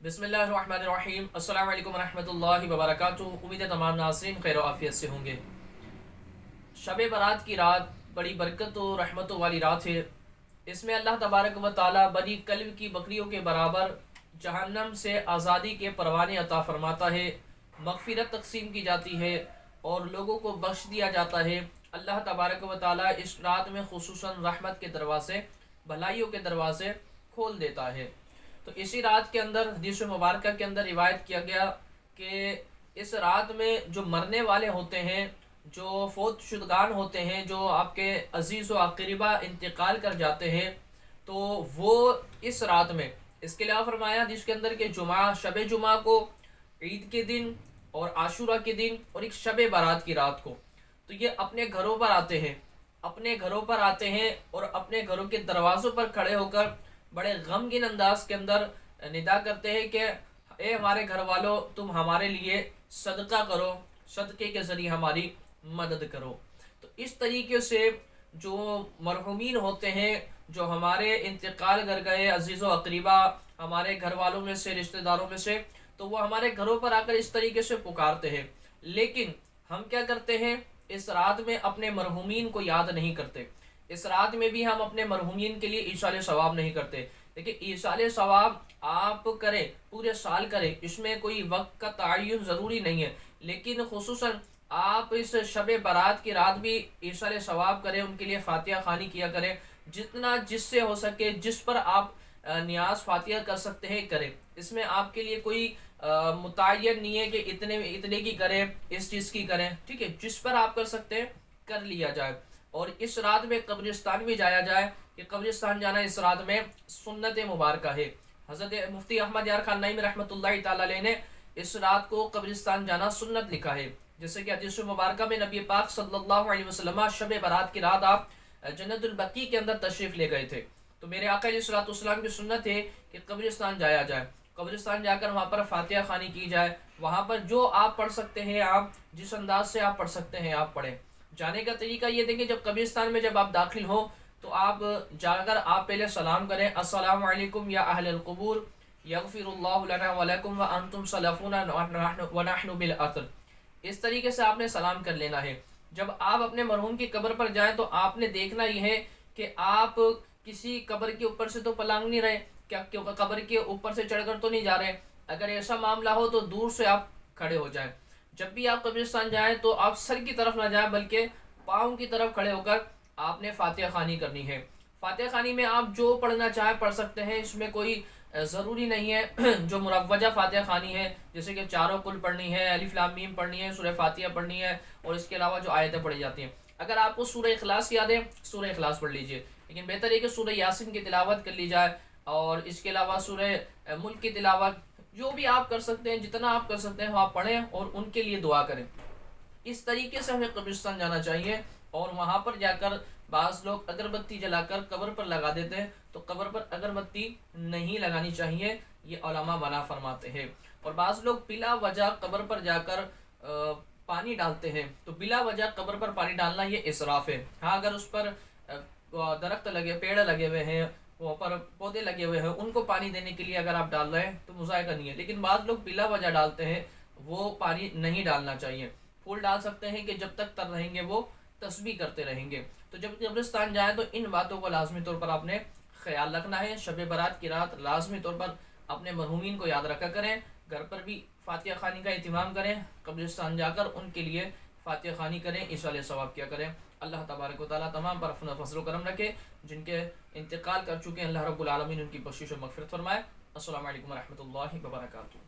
बिस्मिल्लाहिर्रहमानिर्रहीम। अस्सलाम वालेकुम रहमतुल्लाहि व बरकातुहू। उम्मीद है तमाम नाज़रीन खैर व आफियत से होंगे। शब बारात की रात बड़ी बरकत और रहमतों वाली रात है। इसमें अल्लाह तबारक व ताला बनी कल्ब की बकरियों के बराबर जहन्नम से आज़ादी के परवाने अता फरमाता है, मग़फ़िरत तक़सीम की जाती है और लोगों को बख्श दिया जाता है। अल्लाह तबारक व ताला इस रात में खुसूसन रहमत के दरवाज़े, भलाइयों के दरवाज़े खोल देता है। तो इसी रात के अंदर हदीस मुबारक के अंदर रिवायत किया गया कि इस रात में जो मरने वाले होते हैं, जो फोत शुदगान होते हैं, जो आपके अजीज़ व अक़रीबा इंतकाल कर जाते हैं, तो वो इस रात में इसके अलावा फरमाया जिसके अंदर के जुमा, शब जुमा को, ईद के दिन और आशूरा के दिन और एक शब बारात की रात को, तो ये अपने घरों पर आते हैं, अपने घरों पर आते हैं और अपने घरों के दरवाज़ों पर खड़े होकर बड़े गमगीन अंदाज के अंदर निदा करते हैं कि ए हमारे घर वालों, तुम हमारे लिए सदका करो, सदक़े के ज़रिए हमारी मदद करो। तो इस तरीके से जो मरहुमीन होते हैं, जो हमारे इंतकाल कर गए अजीज़ व अक़रीबा, हमारे घर वालों में से, रिश्तेदारों में से, तो वो हमारे घरों पर आकर इस तरीके से पुकारते हैं। लेकिन हम क्या करते हैं, इस रात में अपने मरहुमीन को याद नहीं करते। इस रात में भी हम अपने मरहुमीन के लिए ईसाल सवाब नहीं करते। देखिए, ईसाल सवाब आप करें, पूरे साल करें, इसमें कोई वक्त का तयन ज़रूरी नहीं है, लेकिन खुसूसन आप इस शब बारात की रात भी ईसाल सवाब करें, उनके लिए फातिहा खानी किया करें। जितना जिससे हो सके, जिस पर आप नियाज फातिहा कर सकते हैं करें। इसमें आपके लिए कोई मुतय्यन नहीं है कि इतने इतने की करें, इस चीज़ की करें, ठीक है। जिस पर आप कर सकते हैं कर लिया जाए। और इस रात में कब्रिस्तान भी जाया जाए कि कब्रिस्तान जाना इस रात में सुन्नत मुबारक है। हज़रत मुफ्ती अहमद यार खान नईमी रहमतुल्लाहि ताला अलैह ने इस रात को कब्रिस्तान जाना सुन्नत लिखा है। जैसे कि हदीस मुबारक में नबी पाक सल्लल्लाहु अलैहि वसल्लम शब बारात की रात आप जन्नतुल बकी के अंदर तशरीफ़ ले गए थे। तो मेरे आका अलैहिस्सलाम की सुन्नत है कि कब्रिस्तान जाया जाए, कब्रिस्तान जाकर वहाँ पर फातिहा खानी की जाए। वहाँ पर जो आप पढ़ सकते हैं, आप जिस अंदाज से आप पढ़ सकते हैं आप पढ़ें। जाने का तरीका ये देखें, जब कब्रिस्तान में जब आप दाखिल हो तो आप जाकर आप पहले सलाम करें, अस्सलामु अलैकुम या अहलल क़ुबूर यग़फ़िरुल्लाहु लना व लकुम व अंतुम सलफ़ूना व नहनु बिल अत्र। इस तरीके से आपने सलाम कर लेना है। जब आप अपने मरहूम की कब्र पर जाएं तो आपने देखना यह है कि आप किसी कब्र के ऊपर से तो पलांग नहीं रहे, क्या कब्र के ऊपर से चढ़कर तो नहीं जा रहे। अगर ऐसा मामला हो तो दूर से आप खड़े हो जाएं। जब भी आप कब्रिस्तान जाएं तो आप सर की तरफ ना जाएं, बल्कि पाँव की तरफ खड़े होकर आपने फातिहा खानी करनी है। फातिहा खानी में आप जो पढ़ना चाहें पढ़ सकते हैं, इसमें कोई ज़रूरी नहीं है। जो मुरव्वजा फातिहा खानी है, जैसे कि चारों कुल पढ़नी है, अलिफ लाम मीम पढ़नी है, सूरह फातिहा पढ़नी है और इसके अलावा जो आयतें पढ़ी जाती हैं। अगर आपको सूरह इखलास याद है, सूरह इखलास पढ़ लीजिए, लेकिन बेहतर है कि सूरह यासीन की तिलावत कर ली जाए। और इसके अलावा सूरह मुल्क की तिलावत, जो भी आप कर सकते हैं, जितना आप कर सकते हैं आप पढ़ें और उनके लिए दुआ करें। इस तरीके से हमें कब्रिस्तान जाना चाहिए। और वहाँ पर जाकर बाज़ लोग अगरबत्ती जलाकर कब्र पर लगा देते हैं, तो कब्र पर अगरबत्ती नहीं लगानी चाहिए, ये उलमा मना फरमाते हैं। और बाज़ लोग बिला वजह कब्र पर जाकर पानी डालते हैं, तो बिला वजह कब्र पर पानी डालना ये इसराफ है। हाँ, अगर उस पर दरख्त लगे, पेड़ लगे हुए हैं, वहाँ पर पौधे लगे हुए हैं, उनको पानी देने के लिए अगर आप डाल रहे हैं तो मुज़ायका नहीं है। लेकिन बाज़ लोग बिला वजह डालते हैं, वो पानी नहीं डालना चाहिए। फूल डाल सकते हैं कि जब तक तर रहेंगे वो तस्बीह करते रहेंगे। तो जब कब्रिस्तान जाए तो इन बातों को लाजमी तौर पर आपने ख्याल रखना है। शब बारात की रात लाजमी तौर पर अपने मरहूमीन को याद रखा करें। घर पर भी फातिहा खानी का एहतमाम करें, कब्रिस्तान जाकर उनके लिए फातिहा खानी करें, ईसाल सवाब किया करें। अल्लाह तबारक व तआला तमाम पर अपना फजल करम रखे। जिनके इंतकाल कर चुके हैं, अल्लाह रब्बुल आलमीन उनकी बख्शिश और मग़फ़िरत फरमाए। अस्सलामु अलैकुम व रहमतुल्लाहि व बरकातुहू।